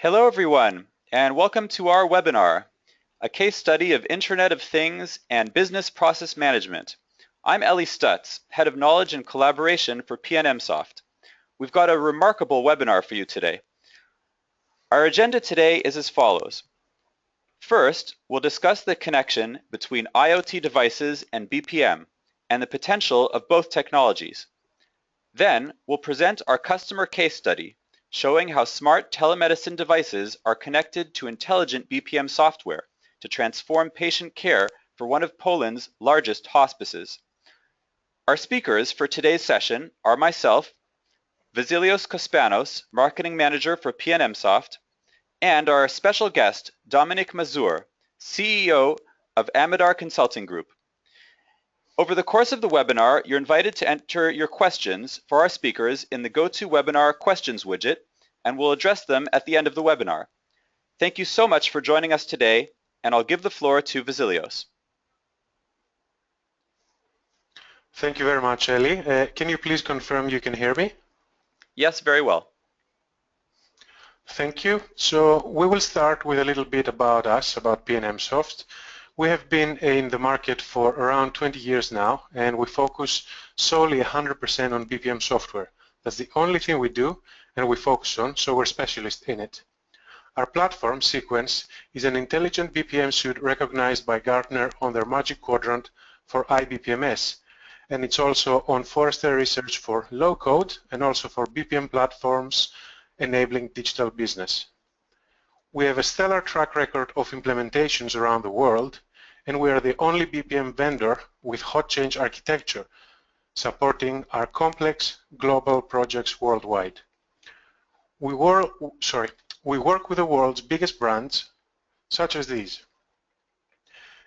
Hello everyone, and welcome to our webinar, a case study of Internet of Things and Business Process Management. I'm Ellie Stutz, Head of Knowledge and Collaboration for PNMsoft. We've got a remarkable webinar for you today. Our agenda today is as follows. First, we'll discuss the connection between IoT devices and BPM and the potential of both technologies. Then, we'll present our customer case study, showing how smart telemedicine devices are connected to intelligent BPM software to transform patient care for one of Poland's largest hospices. Our speakers for today's session are myself, Vasilios Kospanos, Marketing Manager for PNMsoft, and our special guest, Dominik Mazur, CEO of Amedar Consulting Group. Over the course of the webinar, you're invited to enter your questions for our speakers in the GoToWebinar Questions widget, and we'll address them at the end of the webinar. Thank you so much for joining us today, and I'll give the floor to Vasilios. Thank you very much, Ellie. Can you please confirm you can hear me? Yes, very well. Thank you. So we will start with a little bit about us, about PNMsoft. We have been in the market for around 20 years now, and we focus solely 100% on BPM software. That's the only thing we do and we focus on, so we're specialists in it. Our platform, Sequence, is an intelligent BPM suite recognized by Gartner on their Magic Quadrant for iBPMS, and it's also on Forrester Research for low-code and also for BPM platforms enabling digital business. We have a stellar track record of implementations around the world, and we are the only BPM vendor with hot change architecture, supporting our complex global projects worldwide. We work with the world's biggest brands, such as these.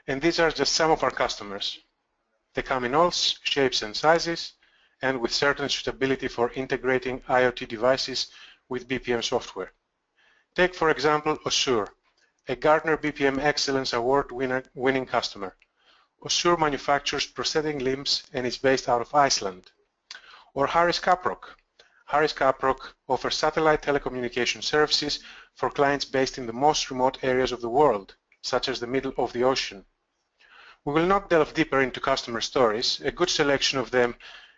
And these are just some of our customers. They come in all shapes and sizes, and with certain suitability for integrating IoT devices with BPM software. Take, for example, Osur, a Gartner BPM Excellence Award winning customer. Osur manufactures prosthetic limbs and is based out of Iceland. Or Harris Caprock. Harris Caprock offers satellite telecommunication services for clients based in the most remote areas of the world, such as the middle of the ocean. We will not delve deeper into customer stories. A good selection of them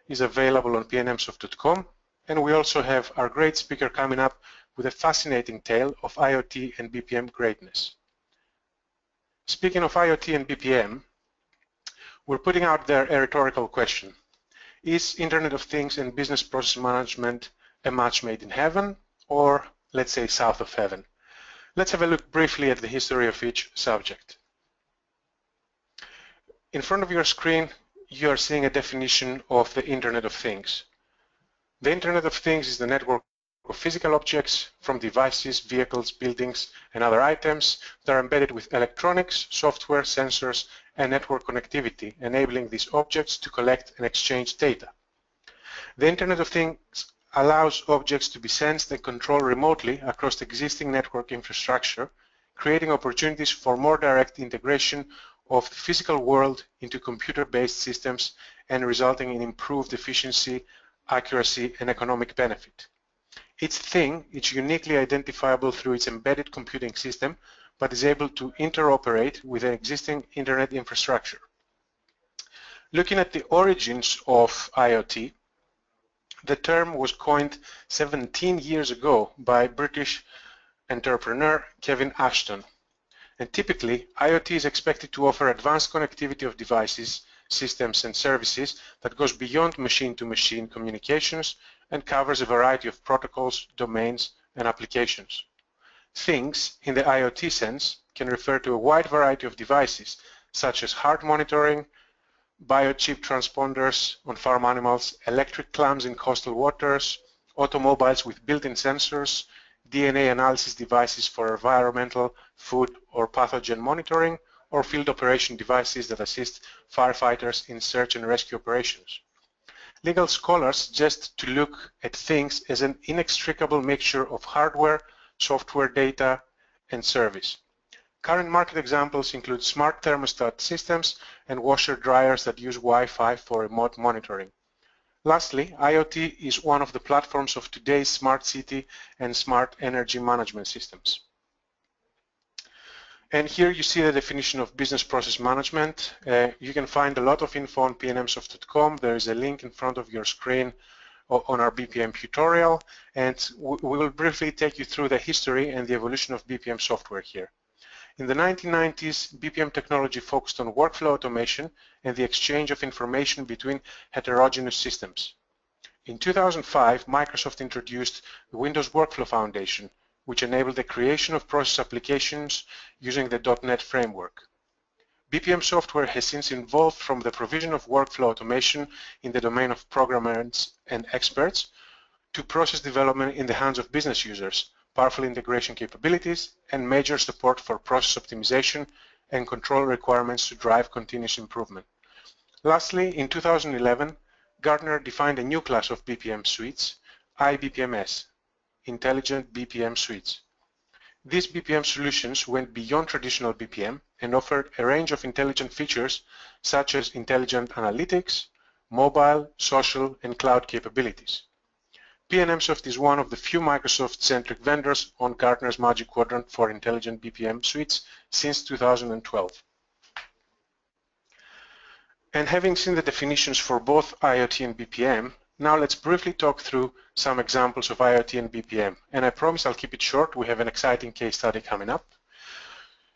is available on pnmsoft.com, and we also have our great speaker coming up with a fascinating tale of IoT and BPM greatness. Speaking of IoT and BPM, we're putting out there a rhetorical question. Is Internet of Things and business process management a match made in heaven, or let's say south of heaven? Let's have a look briefly at the history of each subject. In front of your screen, you are seeing a definition of the Internet of Things. The Internet of Things is the network of physical objects from devices, vehicles, buildings, and other items that are embedded with electronics, software, sensors, and network connectivity, enabling these objects to collect and exchange data. The Internet of Things allows objects to be sensed and controlled remotely across existing network infrastructure, creating opportunities for more direct integration of the physical world into computer-based systems and resulting in improved efficiency, accuracy, and economic benefit. Each thing is uniquely identifiable through its embedded computing system, but is able to interoperate with an existing internet infrastructure. Looking at the origins of IoT, the term was coined 17 years ago by British entrepreneur Kevin Ashton. And typically, IoT is expected to offer advanced connectivity of devices, systems, and services that goes beyond machine-to-machine communications and covers a variety of protocols, domains, and applications. Things, in the IoT sense, can refer to a wide variety of devices, such as heart monitoring, biochip transponders on farm animals, electric clams in coastal waters, automobiles with built-in sensors, DNA analysis devices for environmental, food, or pathogen monitoring, or field operation devices that assist firefighters in search and rescue operations. Legal scholars suggest to look at things as an inextricable mixture of hardware, software, data, and service. Current market examples include smart thermostat systems and washer dryers that use Wi-Fi for remote monitoring. Lastly, IoT is one of the platforms of today's smart city and smart energy management systems. And here you see the definition of business process management. You can find a lot of info on pnmsoft.com. There is a link in front of your screen on our BPM tutorial, and we will briefly take you through the history and the evolution of BPM software here. In the 1990s, BPM technology focused on workflow automation and the exchange of information between heterogeneous systems. In 2005, Microsoft introduced the Windows Workflow Foundation, which enabled the creation of process applications using the .NET framework. BPM software has since evolved from the provision of workflow automation in the domain of programmers and experts to process development in the hands of business users, powerful integration capabilities, and major support for process optimization and control requirements to drive continuous improvement. Lastly, in 2011, Gartner defined a new class of BPM suites, IBPMS, Intelligent BPM Suites. These BPM solutions went beyond traditional BPM and offered a range of intelligent features such as intelligent analytics, mobile, social, and cloud capabilities. PNMsoft is one of the few Microsoft-centric vendors on Gartner's Magic Quadrant for Intelligent BPM Suites since 2012. And having seen the definitions for both IoT and BPM, now let's briefly talk through some examples of IoT and BPM. And I promise I'll keep it short. We have an exciting case study coming up.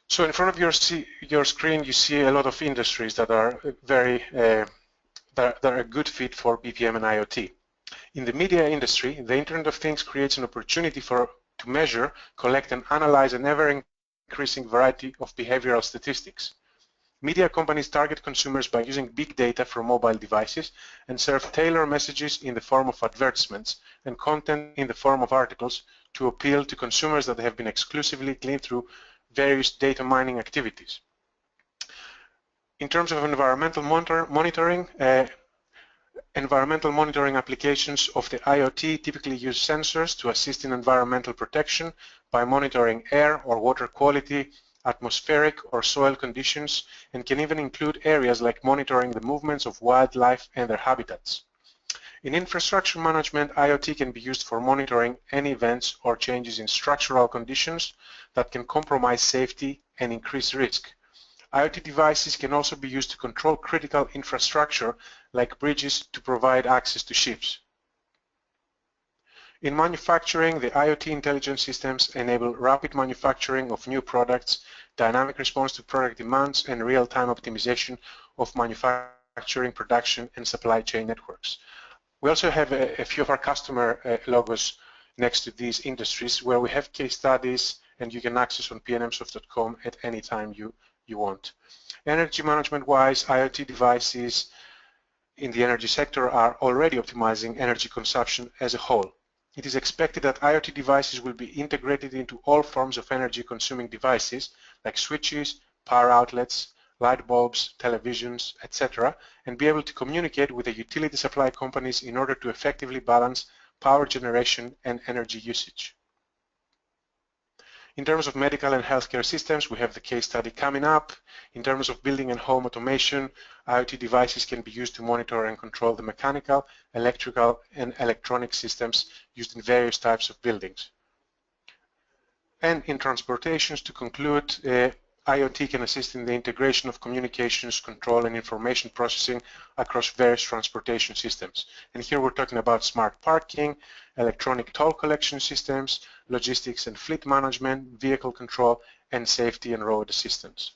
So in front of your screen, you see a lot of industries that are that are a good fit for BPM and IoT. In the media industry, the Internet of Things creates an opportunity to measure, collect, and analyze an ever-increasing variety of behavioral statistics. Media companies target consumers by using big data from mobile devices and serve tailored messages in the form of advertisements and content in the form of articles to appeal to consumers that have been exclusively gleaned through various data mining activities. In terms of environmental monitoring applications of the IoT typically use sensors to assist in environmental protection by monitoring air or water quality, atmospheric or soil conditions, and can even include areas like monitoring the movements of wildlife and their habitats. In infrastructure management, IoT can be used for monitoring any events or changes in structural conditions that can compromise safety and increase risk. IoT devices can also be used to control critical infrastructure like bridges to provide access to ships. In manufacturing, the IoT intelligence systems enable rapid manufacturing of new products, dynamic response to product demands, and real-time optimization of manufacturing, production, and supply chain networks. We also have a few of our customer logos next to these industries where we have case studies and you can access on pnmsoft.com at any time you want. Energy management-wise, IoT devices in the energy sector are already optimizing energy consumption as a whole. It is expected that IoT devices will be integrated into all forms of energy-consuming devices like switches, power outlets, light bulbs, televisions, etc., and be able to communicate with the utility supply companies in order to effectively balance power generation and energy usage. In terms of medical and healthcare systems, we have the case study coming up. In terms of building and home automation, IoT devices can be used to monitor and control the mechanical, electrical, and electronic systems used in various types of buildings. And in transportations, to conclude, IoT can assist in the integration of communications, control, and information processing across various transportation systems. And here we're talking about smart parking, electronic toll collection systems, logistics and fleet management, vehicle control, and safety and road assistance.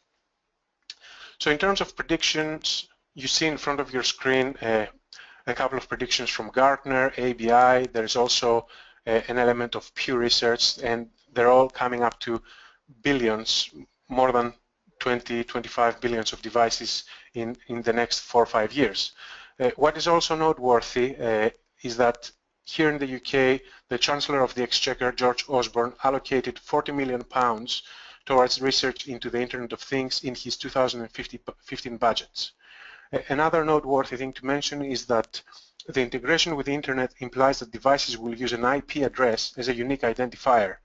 So in terms of predictions, you see in front of your screen a couple of predictions from Gartner, ABI. There's also an element of Pew Research, and they're all coming up to billions, more than 25 billions of devices in the next 4 or 5 years. What is also noteworthy is that here in the UK, the Chancellor of the Exchequer, George Osborne, allocated £40 million towards research into the Internet of Things in his 2015 budgets. Another noteworthy thing to mention is that the integration with the Internet implies that devices will use an IP address as a unique identifier.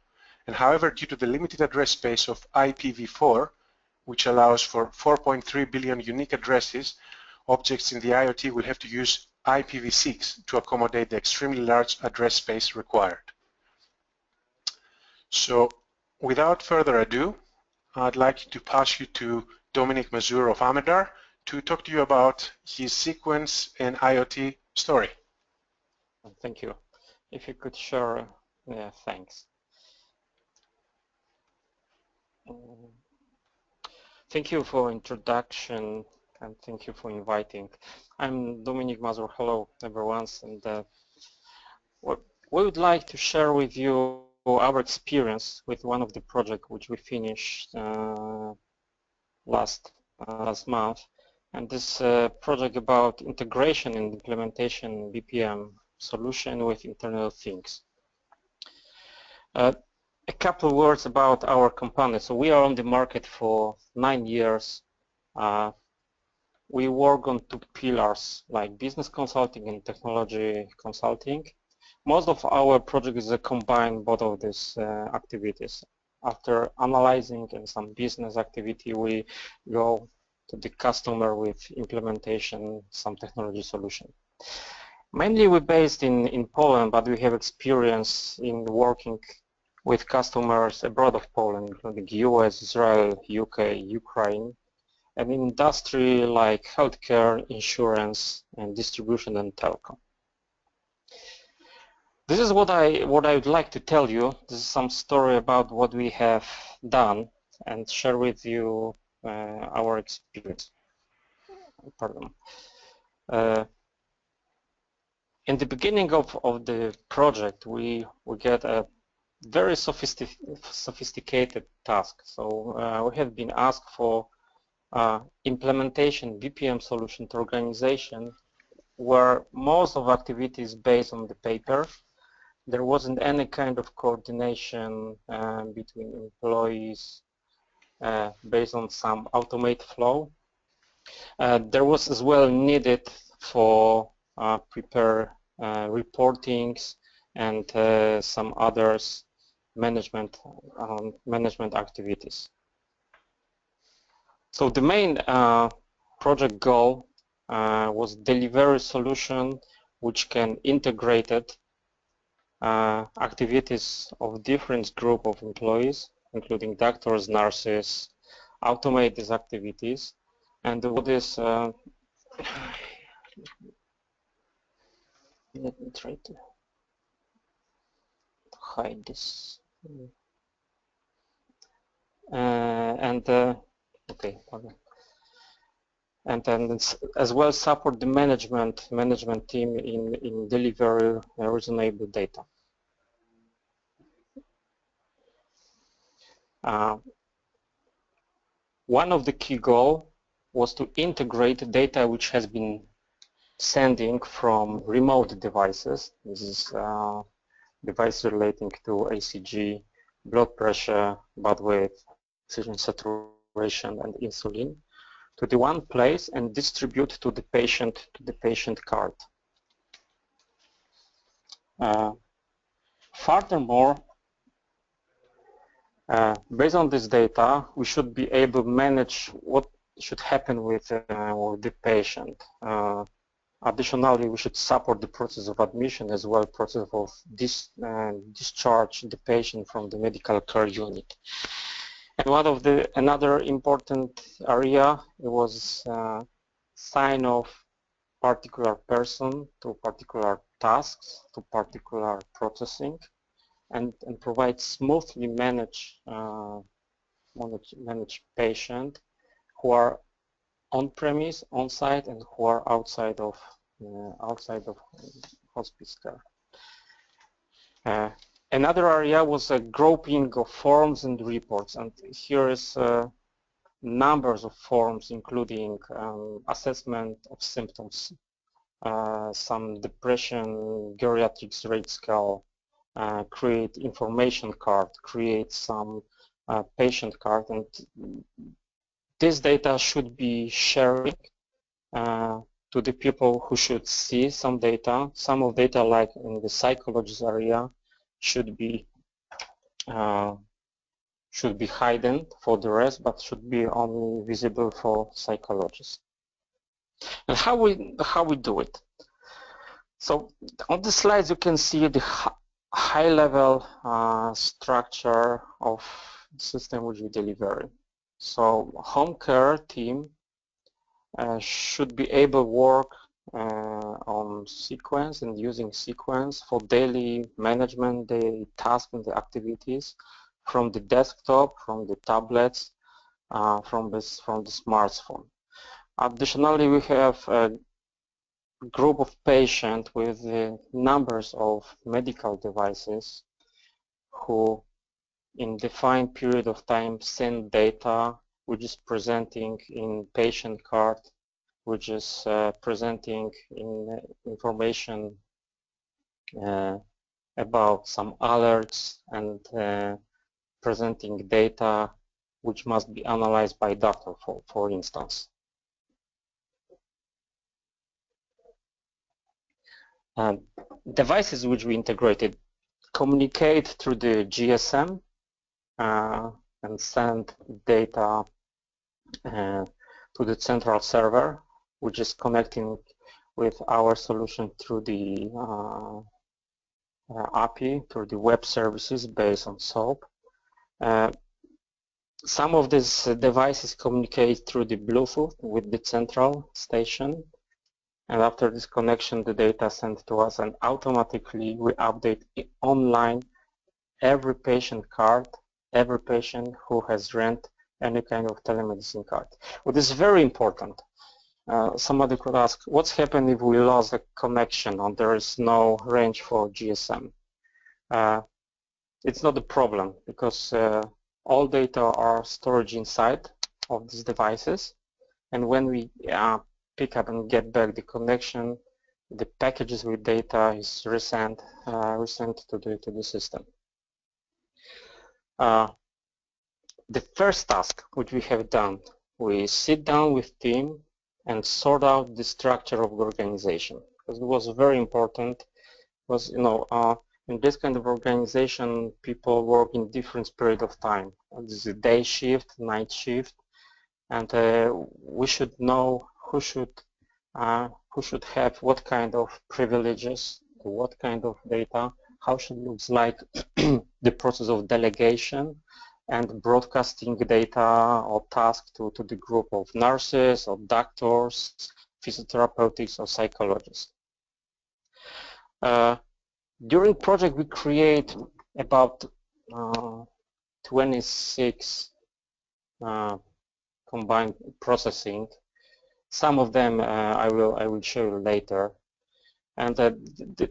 And however, due to the limited address space of IPv4, which allows for 4.3 billion unique addresses, objects in the IoT will have to use IPv6 to accommodate the extremely large address space required. So without further ado, I'd like to pass you to Dominik Mazur of Amedar to talk to you about his sequence and IoT story. Thank you. If you could share, yeah, thanks. Thank you for introduction and thank you for inviting. I'm Dominik Mazur. Hello, everyone. And we would like to share with you our experience with one of the projects which we finished last month. And this project about integration and implementation BPM solution with Internet of Things. A couple of words about our company. So we are on the market for 9 years. We work on 2 pillars like business consulting and technology consulting. Most of our projects combine both of these activities. After analyzing and some business activity, we go to the customer with implementation, some technology solution. Mainly we're based in Poland, but we have experience in working with customers abroad of Poland, including US, Israel, UK, Ukraine, and in industry like healthcare, insurance, and distribution and telecom. This is what I would like to tell you. This is some story about what we have done and share with you our experience. Pardon. In the beginning of the project, we get a very sophisticated task. So we have been asked for implementation BPM solution to organization where most of activities based on the paper. There wasn't any kind of coordination between employees based on some automate flow. There was as well needed for prepare reportings and some others management activities. So the main project goal was deliver a solution which can integrate it activities of different group of employees, including doctors, nurses, automate these activities, and what is let me try to hide this okay, and then as well support the management team in deliver reasonable data. One of the key goals was to integrate data which has been sending from remote devices. This is device relating to ACG, blood pressure, body weight, oxygen saturation, and insulin, to the one place and distribute to the patient card. Furthermore, based on this data, we should be able to manage what should happen with the patient. Additionally, we should support the process of admission as well process of discharge the patient from the medical care unit. And one of another important area was sign of particular person to particular tasks to particular processing, and provide smoothly manage patient who are on premise, on site, and who are outside of hospice care. Another area was a grouping of forms and reports, and here is numbers of forms, including assessment of symptoms, some depression, geriatrics rate scale, create information card, create some patient card, and this data should be sharing to the people who should see some data. Some of data, like in the psychologist area, should be hidden for the rest, but should be only visible for psychologists. And how we do it? So on the slides you can see the high-level structure of the system which we deliver. So home care team should be able to work on sequence and using sequence for daily management, daily tasks and the activities from the desktop, from the tablets, from the smartphone. Additionally, we have a group of patients with numbers of medical devices who in defined period of time send data which is presenting in patient card, which is presenting in information about some alerts and presenting data which must be analyzed by doctor, for instance. Devices which we integrated communicate through the GSM and send data to the central server, which is connecting with our solution through the API, through the web services based on SOAP. Some of these devices communicate through the Bluetooth with the central station. And after this connection, the data sent to us, and automatically we update online every patient card, every patient who has rent any kind of telemedicine card. What is very important, somebody could ask, what's happened if we lost a connection or there is no range for GSM? It's not a problem because all data are stored inside of these devices, and when we pick up and get back the connection, the packages with data is resent to the system. The first task which we have done, we sit down with team and sort out the structure of the organization, because it was very important. Because in this kind of organization, people work in different period of time. This is a day shift, night shift, and we should know who should have what kind of privileges, what kind of data, how should looks like the process of delegation and broadcasting data or task to the group of nurses or doctors, physiotherapeutics or psychologists. During project we create about 26 combined processing. Some of them I will show you later. And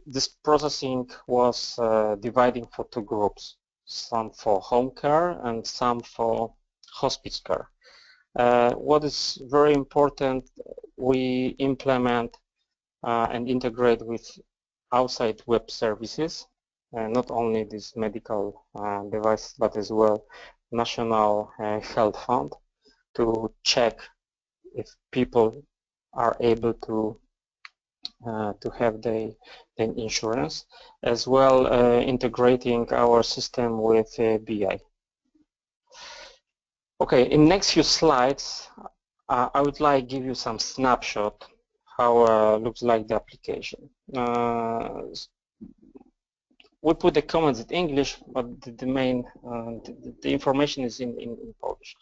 this processing was dividing for two groups, some for home care and some for hospice care. What is very important, we implement and integrate with outside web services, not only this medical device, but as well National Health Fund, to check if people are able to have the insurance, as well integrating our system with BI. Okay, in next few slides, I would like to give you some snapshot how looks like the application. We put the comments in English, but the main the information is in Polish.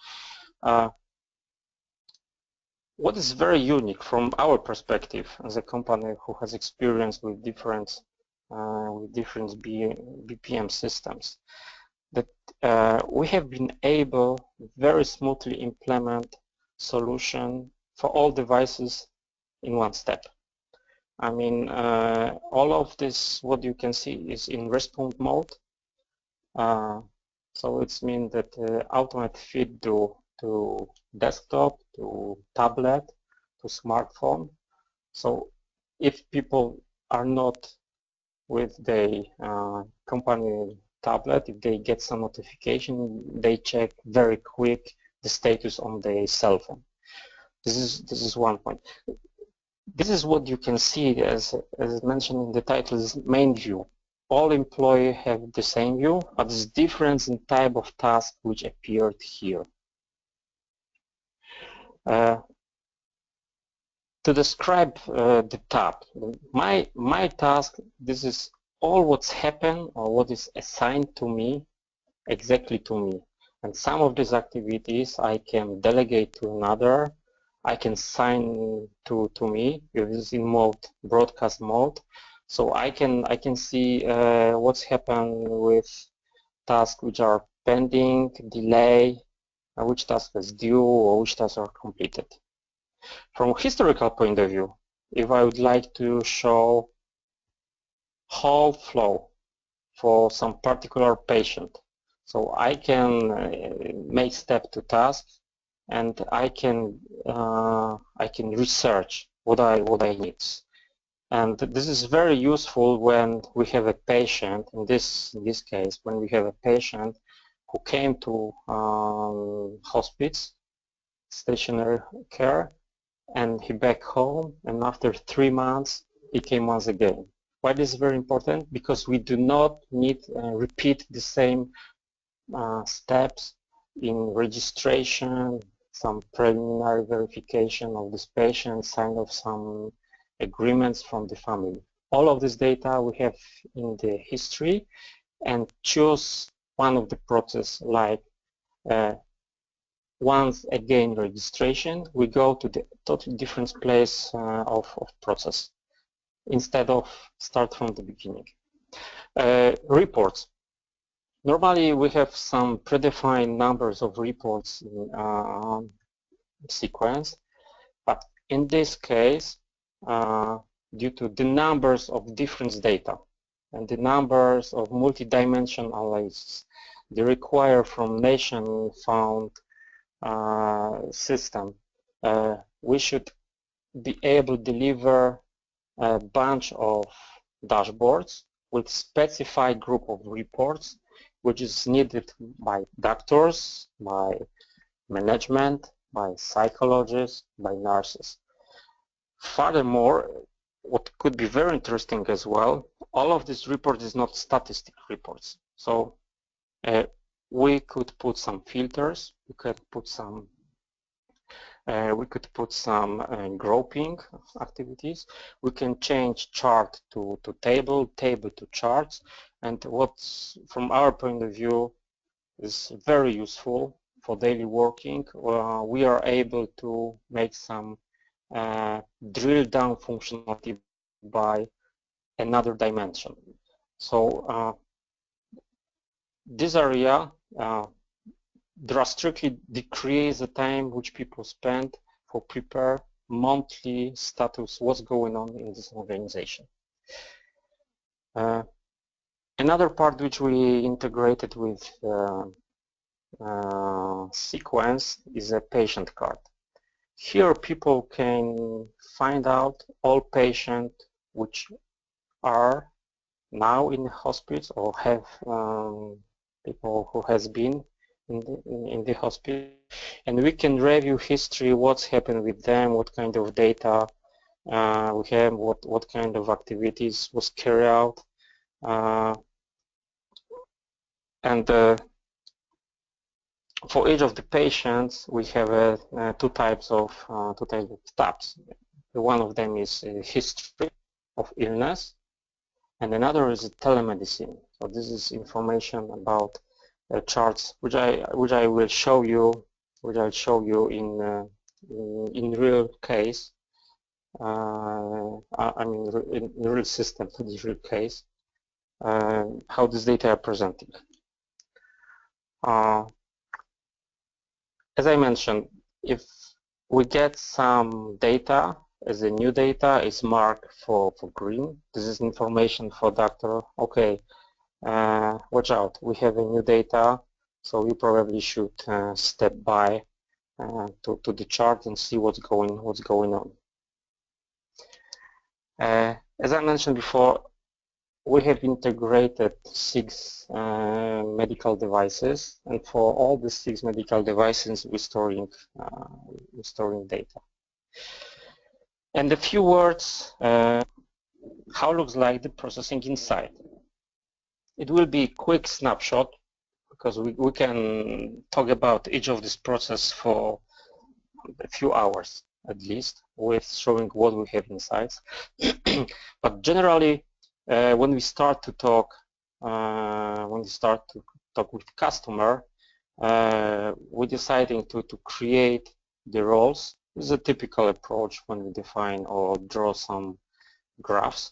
What is very unique from our perspective as a company who has experience with different BPM systems, that we have been able very smoothly implement solution for all devices in one step. I mean, all of this, what you can see is in response mode. So it's mean that automatic feed to desktop, to tablet, to smartphone. So if people are not with the company tablet, if they get some notification, they check very quick the status on the cell phone. This is one point. This is what you can see as mentioned in the title, is main view. All employees have the same view, but there's difference in type of task which appeared here. To describe the tab, my task, this is all what's happened or what is assigned to me, exactly to me. And some of these activities I can delegate to another. I can sign to me using mode, broadcast mode. So I can see what's happened with tasks which are pending, delay, which task is due, or which tasks are completed. From a historical point of view, if I would like to show whole flow for some particular patient, so I can make step to task, and I can research what I need. And this is very useful when we have a patient. In this case, when we have a patient who came to hospice, stationary care, and he back home, and after 3 months he came once again. Why this is very important? Because we do not need repeat the same steps in registration, some preliminary verification of this patient, sign of some agreements from the family. All of this data we have in the history, and choose one of the process like once again registration, we go to the totally different place of process instead of start from the beginning. Reports. Normally we have some predefined numbers of reports in sequence, but in this case, due to the numbers of different data and the numbers of multi-dimensional analysis they require from nation found system, we should be able to deliver a bunch of dashboards with specified group of reports which is needed by doctors, by management, by psychologists, by nurses. Furthermore, what could be very interesting as well, all of these reports is not statistic reports. So we could put some filters, we could put some grouping activities. We can change chart to table, table to charts, and what's from our point of view is very useful for daily working. We are able to make some drill down functionality by another dimension. So this area drastically decrease the time which people spend for prepare monthly status, what's going on in this organization. Another part which we integrated with sequence is a patient card. Here people can find out all patients which are now in the hospice or have people who has been in the hospital, and we can review history, what's happened with them, what kind of data we have, what kind of activities was carried out, and for each of the patients we have two types of tabs. One of them is history of illness, and another is telemedicine. So this is information about charts, which I will show you, in real case. I mean, in real system, in real case, how this data are presented. As I mentioned, if we get some data as a new data, is marked for green. This is information for doctor. Okay. Watch out, we have a new data, so you probably should step by to the chart and see what's going on. As I mentioned before, we have integrated 6 medical devices, and for all the 6 medical devices we're storing data. And a few words, how looks like the processing inside. It will be a quick snapshot because we can talk about each of this process for a few hours at least. with showing what we have inside. But generally, when we start to talk with customer, we're deciding to create the roles. This is a typical approach when we define or draw some graphs.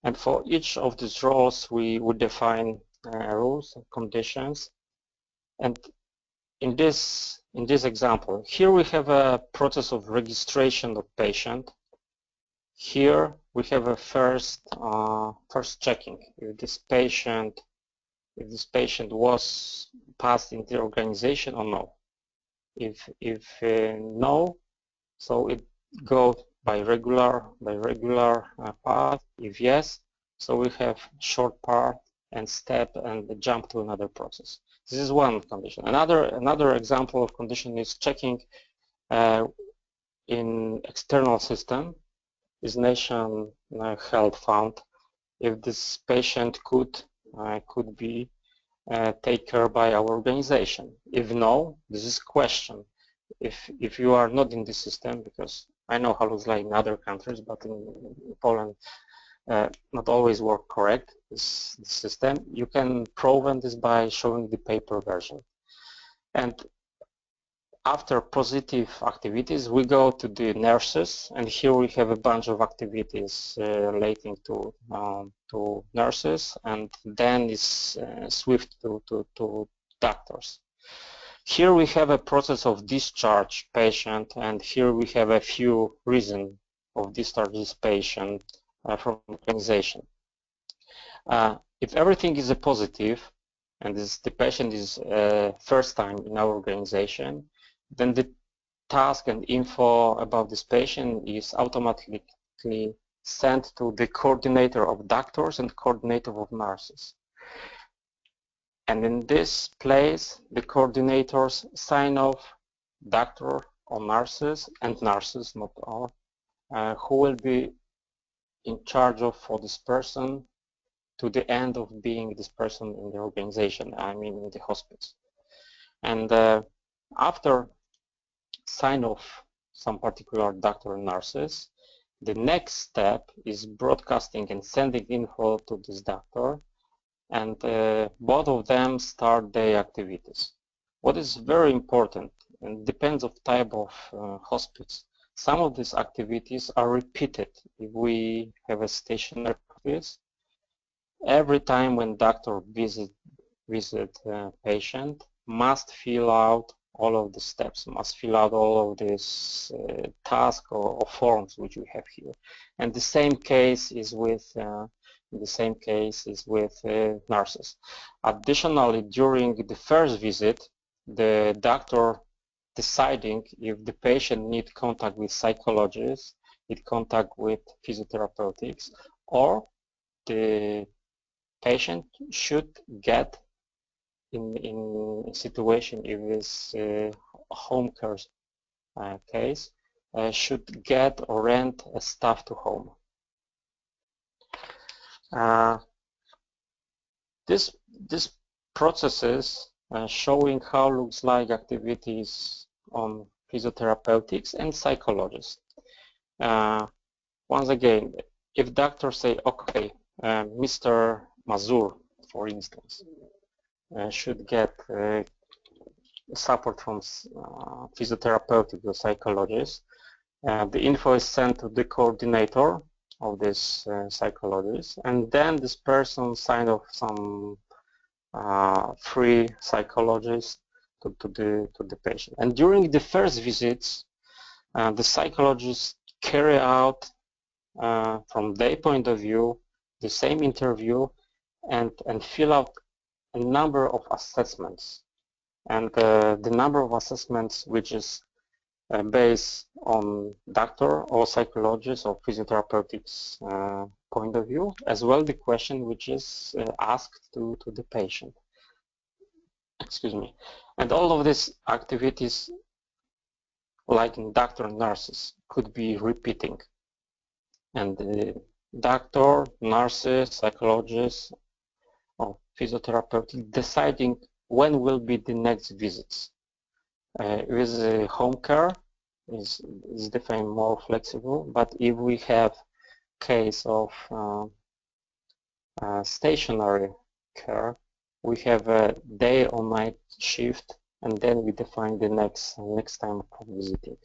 And for each of these roles, we would define rules and conditions. And in this example, here we have a process of registration of patient. Here we have a first checking if this patient was passed in the organization or no. If no, so it goes by regular path. If yes, so we have short path and step and jump to another process. This is one condition. Another example of condition is checking in external system is nation health fund if this patient could be taken care by our organization. If no, this is question. If you are not in this system, because I know how it looks like in other countries, but in Poland not always work correct, this system, you can prove this by showing the paper version. And after positive activities, we go to the nurses, and here we have a bunch of activities relating to nurses, and then is swift to doctors. Here we have a process of discharge patient, and here we have a few reasons of discharge this patient from organization. If everything is a positive, and the patient is first time in our organization, then the task and info about this patient is automatically sent to the coordinator of doctors and coordinator of nurses. And in this place, the coordinators sign off doctor or nurses, and nurses, not all, who will be in charge of for this person to the end of being this person in the organization, I mean in the hospice. And after sign off some particular doctor and nurses, the next step is broadcasting and sending info to this doctor, and both of them start their activities. What is very important, and depends of type of hospice, some of these activities are repeated. If we have a stationary office, every time when doctor visit patient, must fill out all of the steps, must fill out all of these tasks or forms which we have here. And the same case is with nurses. Additionally, during the first visit, the doctor deciding if the patient needs contact with psychologists, need contact with physiotherapeutics, or the patient should get in a situation if it's a home care case, should get or rent a staff to home. This processes showing how looks like activities on physiotherapeutics and psychologists. Once again, if doctors say, okay, Mr. Mazur, for instance, should get support from physiotherapeutic or psychologist, the info is sent to the coordinator of this psychologist, and then this person signed off some free psychologist to the patient. And during the first visits, the psychologists carry out, from their point of view, the same interview and fill out a number of assessments. And the number of assessments which is based on doctor or psychologist or physiotherapeutics point of view, as well the question which is asked to the patient. Excuse me. And all of these activities, like in doctor and nurses, could be repeating. And the doctor, nurses, psychologists, or physiotherapeutic deciding when will be the next visits. With home care, is definitely more flexible. But if we have case of stationary care, we have a day or night shift, and then we define the next time of visiting.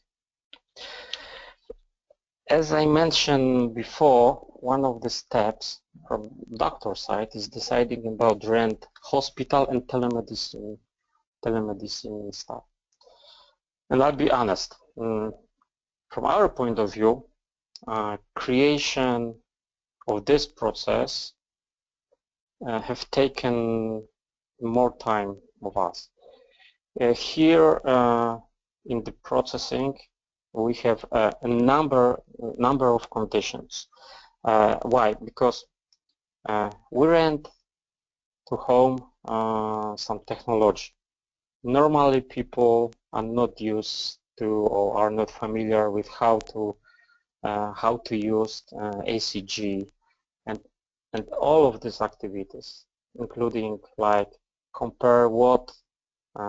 As I mentioned before, one of the steps from doctor side is deciding about rent hospital and telemedicine stuff. And I'll be honest, from our point of view, creation of this process have taken more time of us. Here in the processing, we have a number of conditions. Why? Because we rent to home some technology. Normally, people are not used to or are not familiar with how to use ACG and all of these activities, including like compare what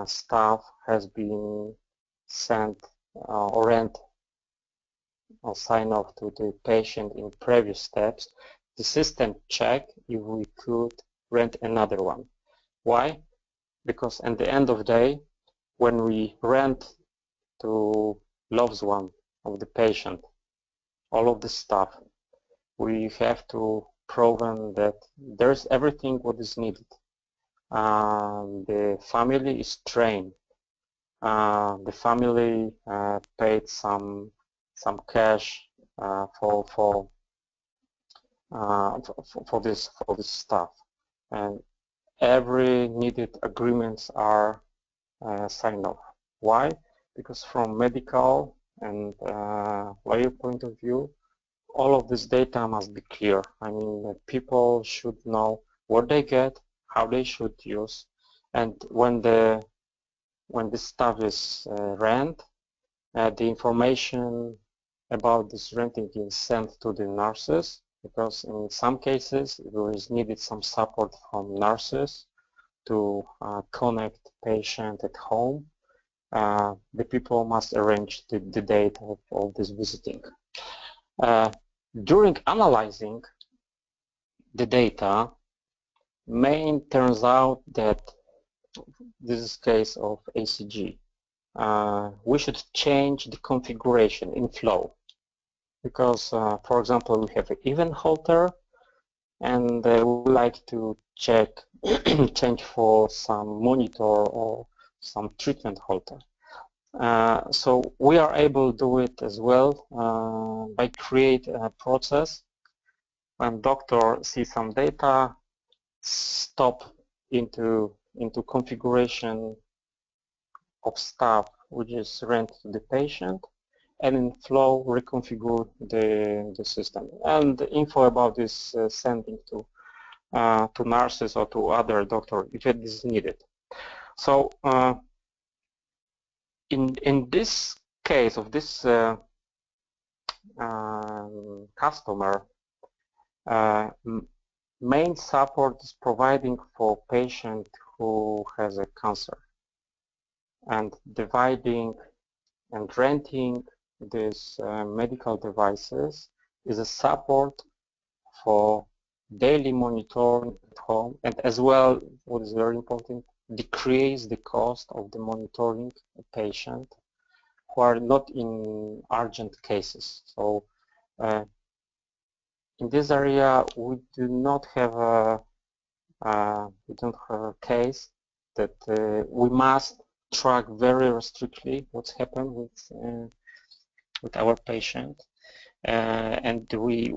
stuff has been sent or rent or sign off to the patient in previous steps. The system check if we could rent another one. Why? Because at the end of the day, when we rent to loved one of the patient, all of the stuff, we have to prove that there's everything what is needed. The family is trained. The family paid some cash for this stuff, and every needed agreements are signed off. Why? Because from medical and lawyer point of view, all of this data must be clear. I mean, people should know what they get, how they should use, and when this stuff is rent, the information about this renting is sent to the nurses, because in some cases there is needed some support from nurses to connect patient at home. The people must arrange the date of this visiting. During analyzing the data, turns out that this is case of ACG. We should change the configuration in flow because, for example, we have an event halter, and we like to change for some monitor or some treatment halter. So we are able to do it as well by create a process. When doctor sees some data, stop into configuration of stuff which is rent to the patient, and in flow reconfigure the system. And the info about this sending to nurses or to other doctor if it is needed. So in this case of this customer, main support is providing for patient who has a cancer, and dividing and renting these medical devices is a support for daily monitoring at home, and as well, what is very important, decrease the cost of the monitoring a patient who are not in urgent cases. So in this area, we do not have a case that we must track very strictly what's happened with our patient, and we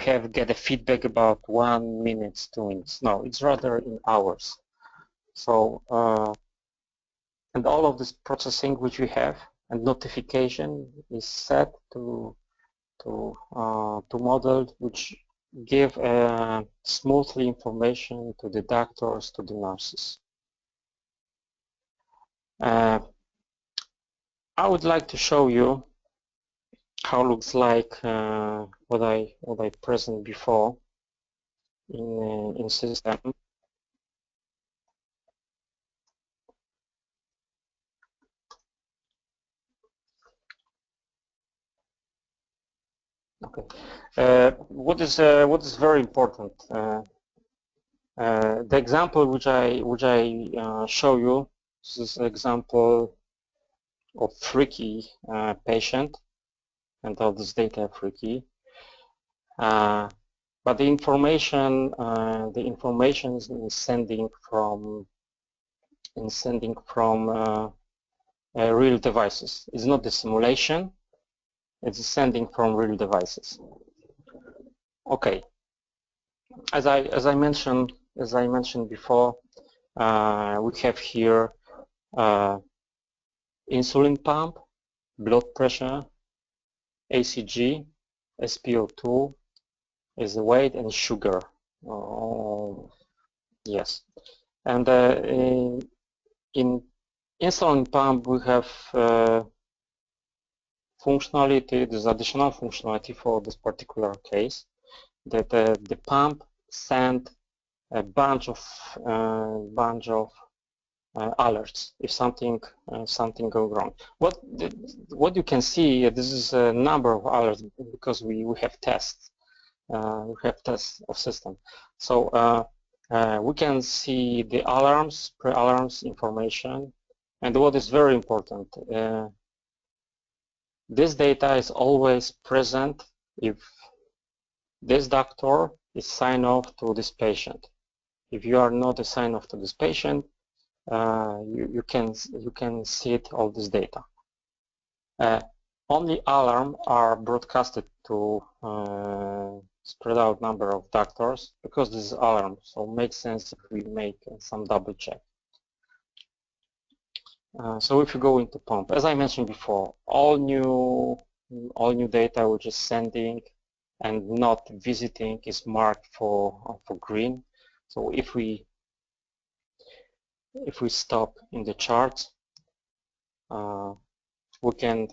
have get a feedback about 1 minute, 2 minutes. No, it's rather in hours. So and all of this processing which we have and notification is set to model which give smoothly information to the doctors, to the nurses. I would like to show you how it looks like what I present before in system. Okay. What is very important? The example which I show you, this is an example of freaky patient, and all this data are freaky. But the information is sending from real devices. It's not the simulation. It's sending from real devices. Okay. As I mentioned before, we have here insulin pump, blood pressure, ACG, SpO2, is the weight, and sugar. Yes. And in insulin pump, we have functionality. There's additional functionality for this particular case, that the pump send a bunch of alerts if something goes wrong. What you can see, this is a number of alerts because we have tests. We have tests of system. So we can see the alarms, pre-alarms information, and what is very important, this data is always present if this doctor is signed off to this patient. If you are not assigned off to this patient, you can see it, all this data. Only alarm are broadcasted to spread out number of doctors because this is alarm, so it makes sense if we make some double check. So if you go into pump, as I mentioned before, all new data which is sending and not visiting is marked for green. So if we stop in the charts, we can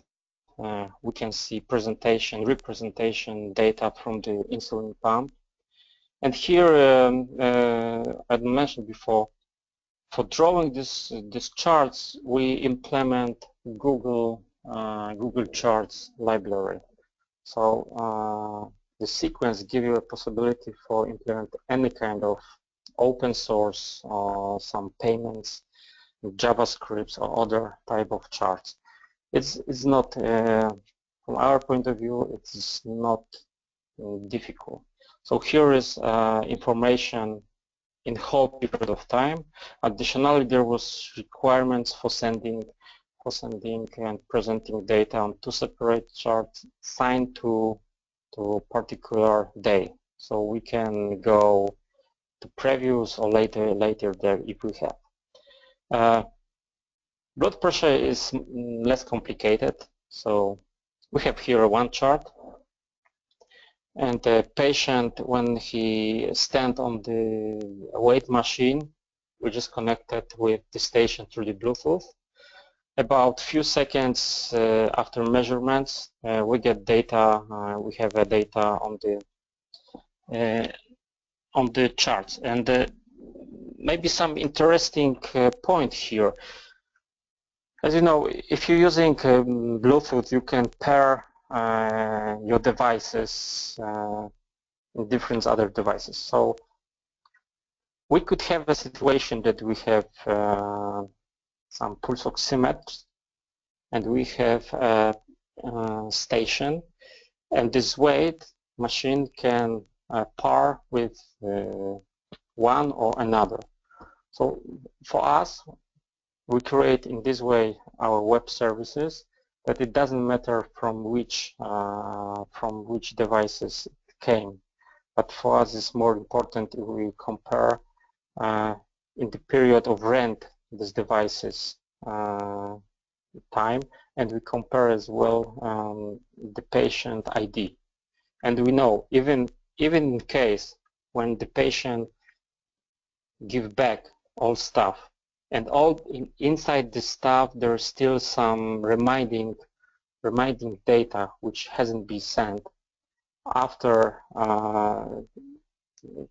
see representation data from the insulin pump. And here, I mentioned before, for drawing this charts, we implement Google Charts library. So the sequence gives you a possibility for implement any kind of open source or some payments, JavaScripts or other type of charts. It's not, from our point of view, it's not difficult. So here is information in whole period of time. Additionally, there was requirements for sending and presenting data on two separate charts signed to particular day. So we can go to previews or later there if we have. Blood pressure is less complicated. So we have here one chart, and the patient, when he stands on the weight machine, which is connected with the station through the Bluetooth, about few seconds after measurements, we get data. We have a data on the charts, and maybe some interesting point here. As you know, if you're using Bluetooth, you can pair your devices in different other devices. So we could have a situation that we have some pulse oximeters, and we have a station, and this weight machine can pair with one or another. So for us, we create in this way our web services, that it doesn't matter from which devices it came. But for us, it's more important if we compare in the period of rent these devices time, and we compare as well the patient ID. And we know even in case when the patient give back all stuff, and all inside the stuff there's still some reminding data which hasn't been sent. After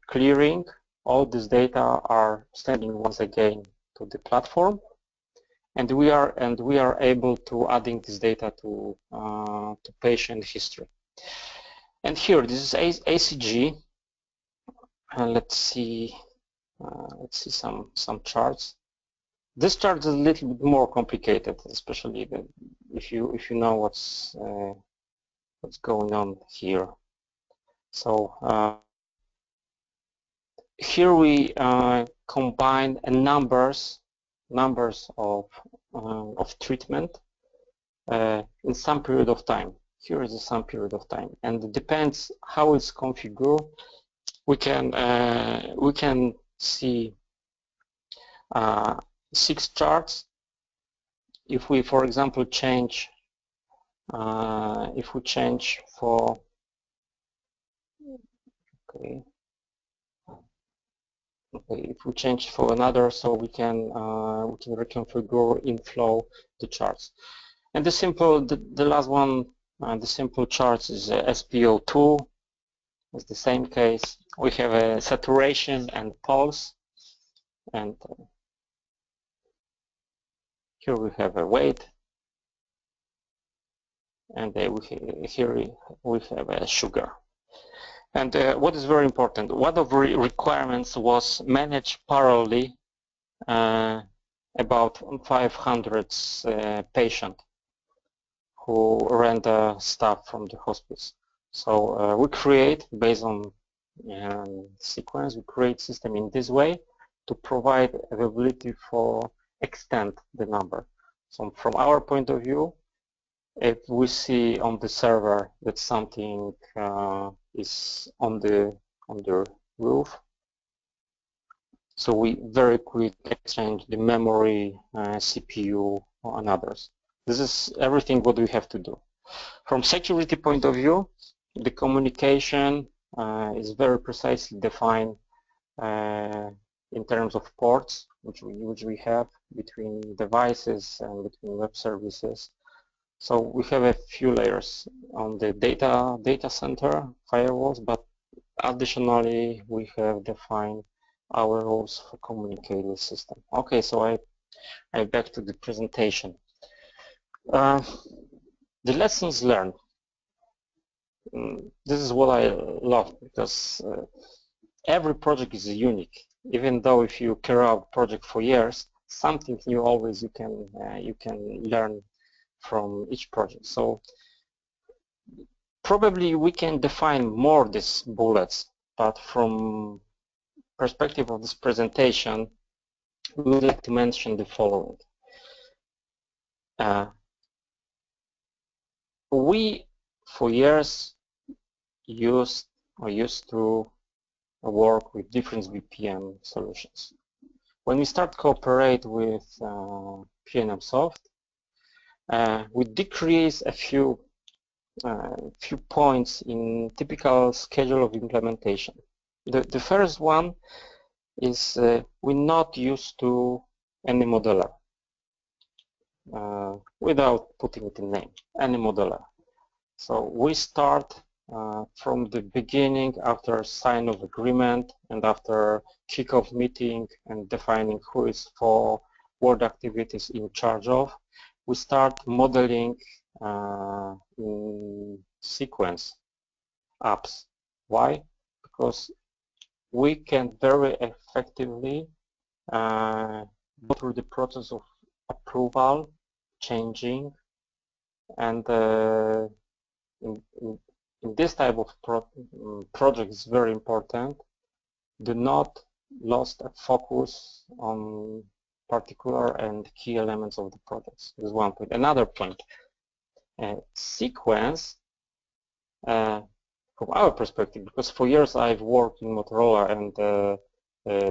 clearing, all this data are sending once again to the platform, and we are able to adding this data to patient history. And here, this is ACG, and let's see some charts. This chart is a little bit more complicated, especially if you know what's going on here. So here we combine numbers of treatment in some period of time. Here is some period of time, and it depends how it's configured. We can see 6 charts. If we, for example, change, if we change for, okay, if we change for another, so we can reconfigure inflow the charts. And the last one, the simple charts is SpO2. It's the same case. We have a saturation and pulse, and here we have a weight, and here we have a sugar. And what is very important, one of the requirements was managed parallelly about 500 patients who render stuff from the hospice. So we create, based on sequence, we create system in this way to provide availability for extend the number. So from our point of view, if we see on the server that something is on the roof, so we very quick exchange the memory, CPU, and others. This is everything what we have to do. From security point of view, the communication is very precisely defined in terms of ports, which we have between devices and between web services. So we have a few layers on the data center firewalls, but additionally we have defined our rules for communicating with system. Okay, so I back to the presentation. The lessons learned. This is what I love, because every project is unique. Even though if you carry out a project for years, something new always you can learn from each project. So probably we can define more these bullets, but from perspective of this presentation, we would like to mention the following. We for years used to work with different BPM solutions. When we start cooperate with PNM Soft, we decrease a few points in typical schedule of implementation. The first one is we're not used to any modeler, without putting it in name, any modeler. So we start from the beginning, after sign of agreement and after kickoff meeting and defining who is for what activities in charge of, we start modeling in sequence apps. Why? Because we can very effectively go through the process of approval, changing, and in this type of project is very important. Do not lose a focus on particular and key elements of the projects. This is one point. Another point, sequence, from our perspective, because for years I've worked in Motorola, and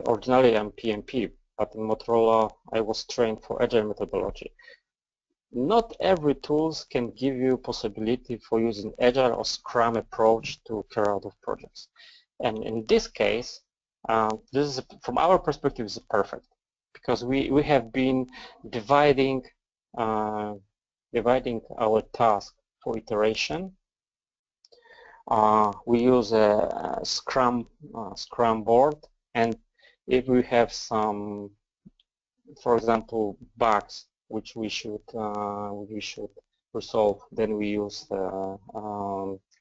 originally I'm PMP, but in Motorola I was trained for agile methodology. Not every tools can give you possibility for using agile or Scrum approach to carry out of projects. And in this case, this is, from our perspective, is perfect, because we have been dividing our task for iteration. We use a Scrum board, and if we have some, for example, bugs which we should resolve, then we use the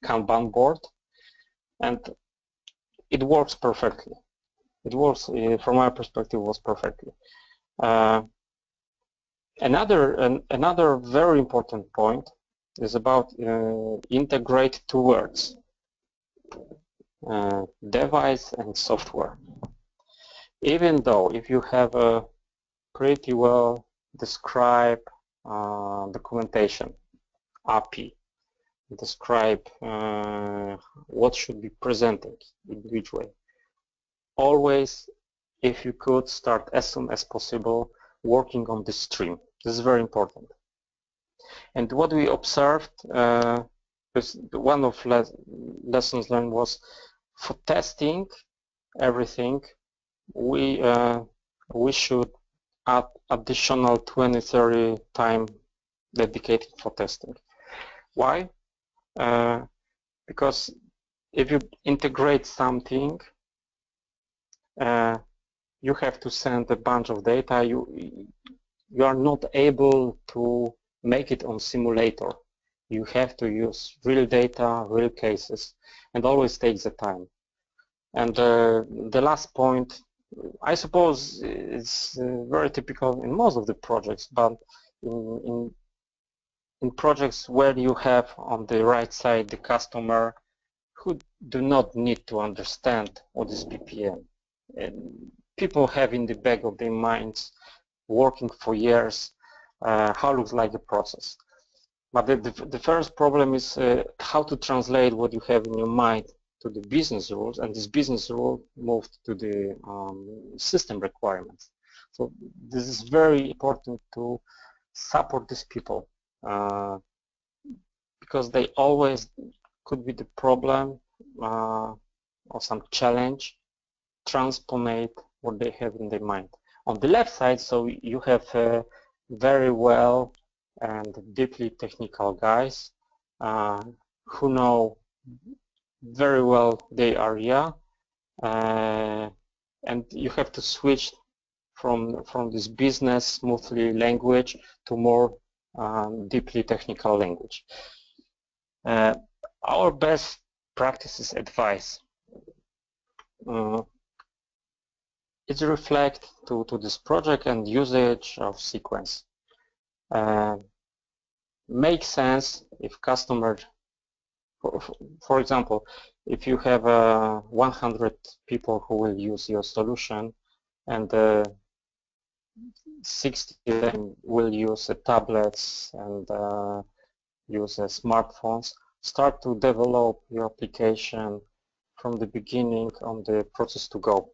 Kanban board. and it works perfectly. It works, from our perspective, was perfectly. Another very important point is about integrate two words, device and software. Even though if you have a pretty well described documentation, API, describe what should be presented in which way. Always, if you could, start as soon as possible working on this stream. This is very important. And what we observed, one of lessons learned was for testing everything, we should add additional 20-30 time dedicated for testing. Why? Because if you integrate something, you have to send a bunch of data. You are not able to make it on simulator. You have to use real data, real cases, and always takes the time. And the last point, I suppose, is very typical in most of the projects, but in projects where you have on the right side the customer who do not need to understand what is BPM. And people have in the back of their minds, working for years, how looks like the process. But the first problem is how to translate what you have in your mind to the business rules, and this business rule moved to the system requirements. So this is very important to support these people because they always could be the problem or some challenge, transponate what they have in their mind. On the left side, so you have very well and deeply technical guys who know very well their area, and you have to switch from this business smoothly language to more deeply technical language. Our best practices advice it reflects to this project and usage of sequence. Makes sense if customer, for example, if you have 100 people who will use your solution and 60 of them will use tablets and use smartphones, start to develop your application from the beginning on the process to go,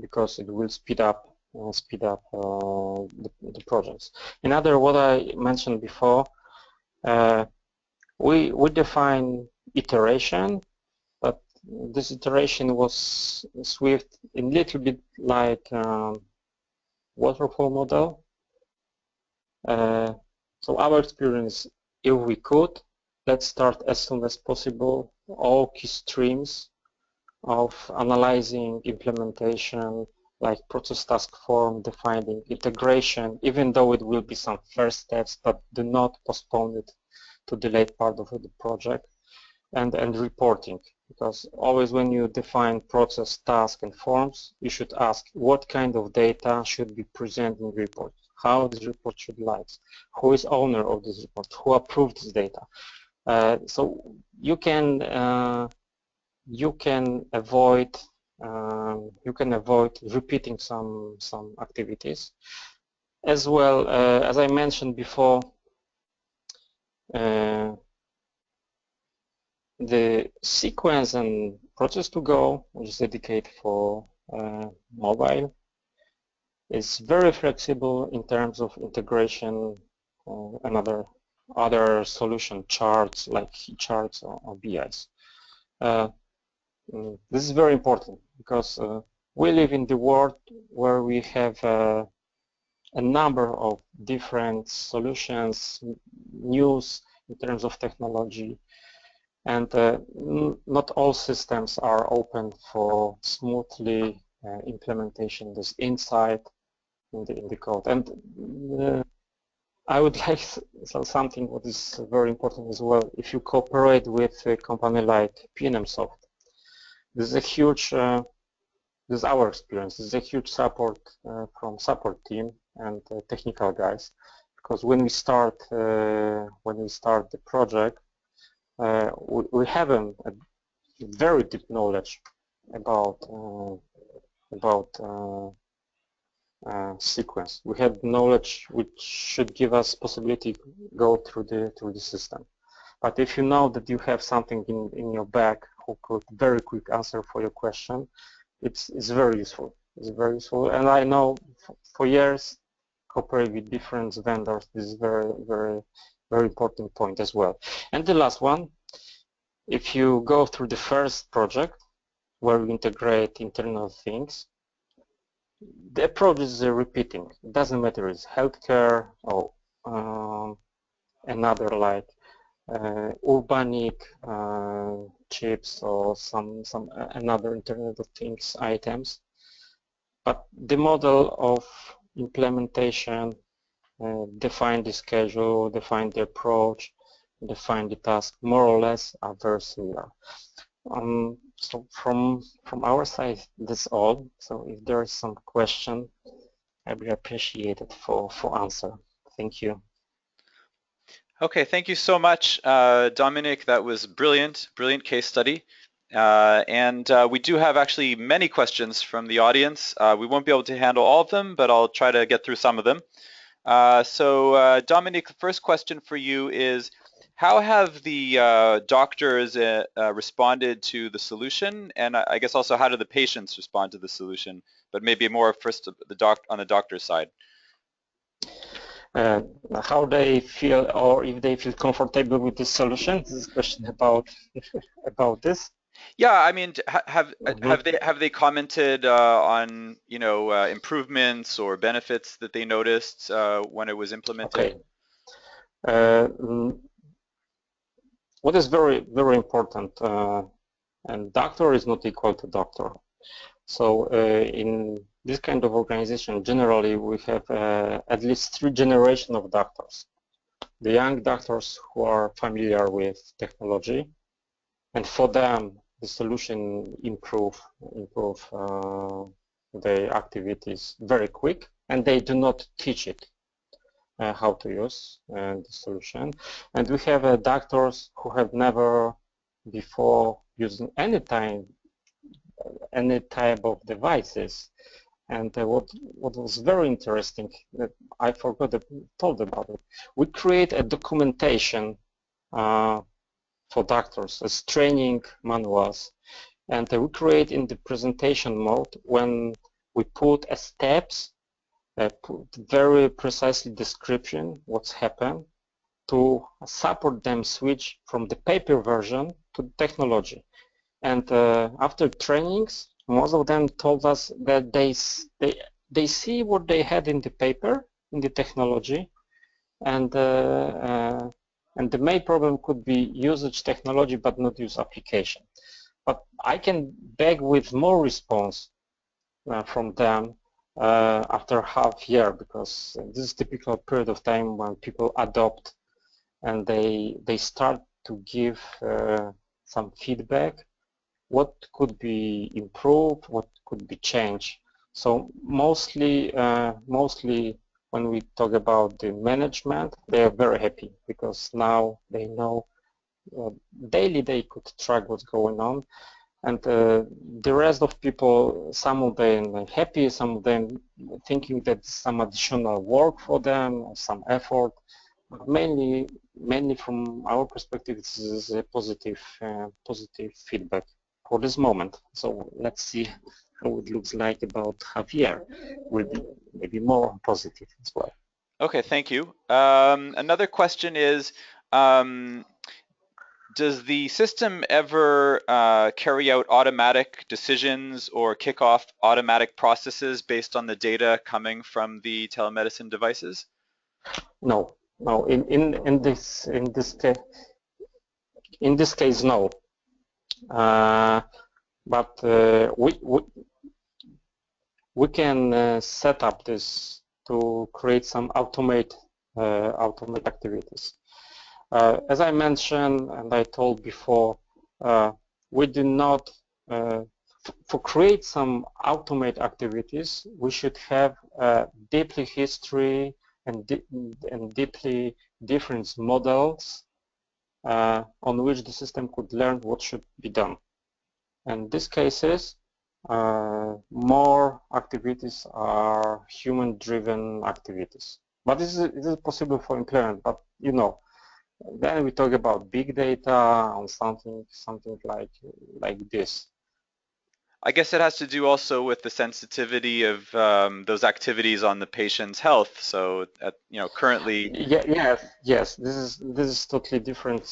because it will speed up the projects. Another, what I mentioned before, we define iteration, but this iteration was swift, a little bit like waterfall model. So our experience, if we could, let's start as soon as possible all key streams of analyzing, implementation, like process task form, defining integration, even though it will be some first steps, but do not postpone it to the late part of the project, and reporting, because always when you define process, task, and forms, you should ask what kind of data should be presented in the report, how this report should look, who is owner of this report, who approved this data. So you can avoid repeating some activities. As well, as I mentioned before, the sequence and process to go, which is dedicated for mobile, is very flexible in terms of integration and other solution charts like charts or BIs. This is very important because we live in the world where we have a number of different solutions, news in terms of technology, and not all systems are open for smoothly implementation this insight in the code. And I would like something what is very important as well. If you cooperate with a company like PNM Soft, This is a huge, this is our experience. This is a huge support from support team and technical guys, because when we start the project, we have a very deep knowledge about sequence. We have knowledge which should give us possibility to go through the system. But if you know that you have something in your bag who could very quick answer for your question, it's very useful. It's very useful, and I know for years cooperating with different vendors. This is very important point as well. And the last one, if you go through the first project where we integrate internal things, the approach is repeating. It doesn't matter if it's healthcare or another like urbanic chips or some another Internet of Things items. But the model of implementation, define the schedule, define the approach, define the task, more or less are very similar. So from our side, that's all. So if there is some question, I'd be appreciated for answer. Thank you. Okay, thank you so much, Dominik. That was brilliant case study. We do have actually many questions from the audience. We won't be able to handle all of them, but I'll try to get through some of them. Dominik, the first question for you is, how have the doctors responded to the solution? And I guess also, how do the patients respond to the solution? But maybe more first on the doctor's side. How they feel, or if they feel comfortable with this solution? This is a question about this. Yeah, I mean, have they commented on improvements or benefits that they noticed when it was implemented? Okay. What is very important, and doctor is not equal to doctor. So in this kind of organization, generally we have at least 3 generations of doctors. The young doctors who are familiar with technology, and for them the solution improve their activities very quick, and they do not teach it how to use the solution. And we have doctors who have never before used any type of devices. And what was very interesting, that I forgot to told about it, we create a documentation for doctors as training manuals, and we create in the presentation mode when we put steps, put very precisely description what's happened to support them switch from the paper version to technology. And after trainings, most of them told us that they see what they had in the paper, in the technology, and the main problem could be usage technology but not use application. But I can beg with more response from them after half year, because this is typical period of time when people adopt and they start to give some feedback, what could be improved, what could be changed. So mostly when we talk about the management, they are very happy, because now they know daily they could track what's going on. And the rest of people, some of them are happy, some of them thinking that some additional work for them, some effort. But mainly from our perspective, this is a positive feedback for this moment. So let's see how it looks like about half year. Will be maybe more positive as well. Okay, thank you. Another question is, does the system ever carry out automatic decisions or kick off automatic processes based on the data coming from the telemedicine devices? No. In this case, no. But we can set up this to create some automate activities. As I mentioned and I told before, we do not for create some automate activities, we should have deeply history and deeply different models on which the system could learn what should be done. And in these cases, more activities are human-driven activities. But this is possible for implement. But you know, then we talk about big data on something like this. I guess it has to do also with the sensitivity of those activities on the patient's health. So, currently. Yes. This is totally different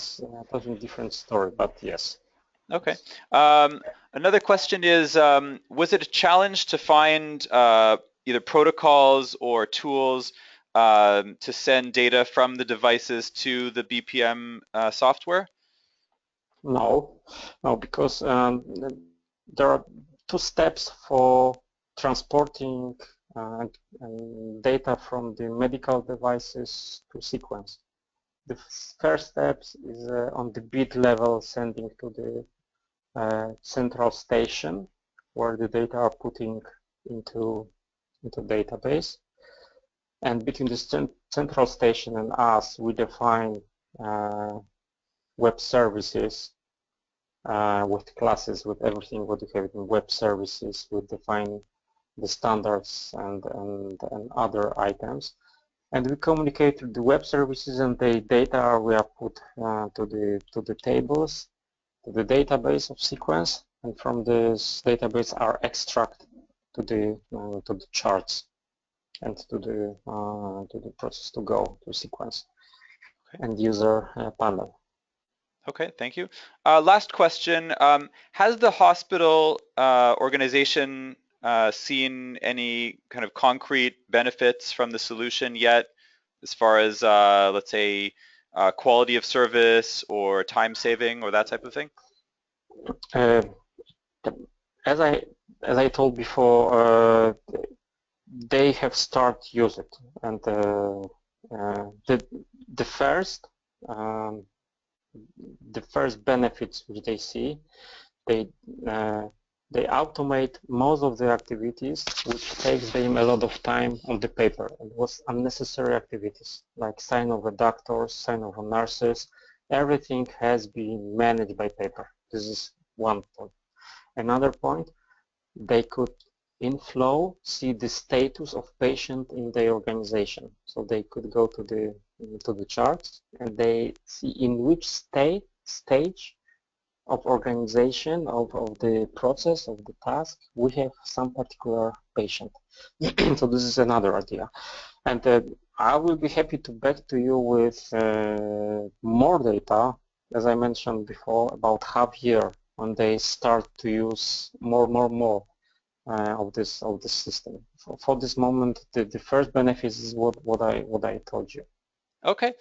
story. But yes. Okay. Another question is, was it a challenge to find either protocols or tools to send data from the devices to the BPM software? No, because there are two steps for transporting data from the medical devices to sequence. The first step is on the bit level, sending to the central station where the data are putting into database. And between the central station and us, we define web services with classes, with everything what you have in web services. We define the standards and other items, and we communicate to the web services, and the data we are put to the tables, to the database of sequence, and from this database are extracted to the charts and to the process to go to sequence and user panel. Okay, thank you. Last question. Has the hospital organization seen any kind of concrete benefits from the solution yet, as far as, let's say, quality of service or time saving or that type of thing? As I told before, they have started use it, and the first benefits which they see, they automate most of the activities which takes them a lot of time on the paper. It was unnecessary activities like sign of a doctors, sign of a nurses. Everything has been managed by paper. This is one point. Another point, they could in flow see the status of patient in the organization. So they could go to the charts and they see in which stage of organization of the process of the task we have some particular patient. So this is another idea, and I will be happy to back to you with more data, as I mentioned before, about half year when they start to use more of this system. For this moment, the first benefit is what I told you. Okay.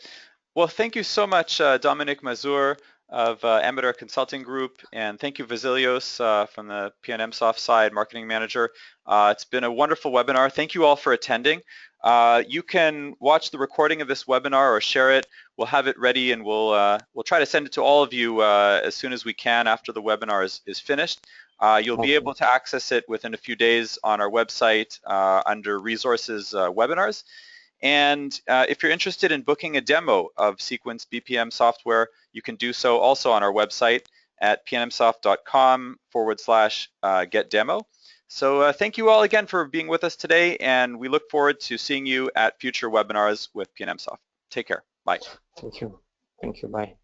Well, thank you so much, Dominik Mazur of Amedar Consulting Group, and thank you, Vasilios, from the PNMsoft side, Marketing Manager. It's been a wonderful webinar. Thank you all for attending. You can watch the recording of this webinar or share it. We'll have it ready, and we'll try to send it to all of you as soon as we can after the webinar is finished. You'll be able to access it within a few days on our website under Resources Webinars. And if you're interested in booking a demo of Sequence BPM software, you can do so also on our website at pnmsoft.com/get-demo. So thank you all again for being with us today, and we look forward to seeing you at future webinars with PNMsoft. Take care. Bye. Thank you. Thank you. Bye.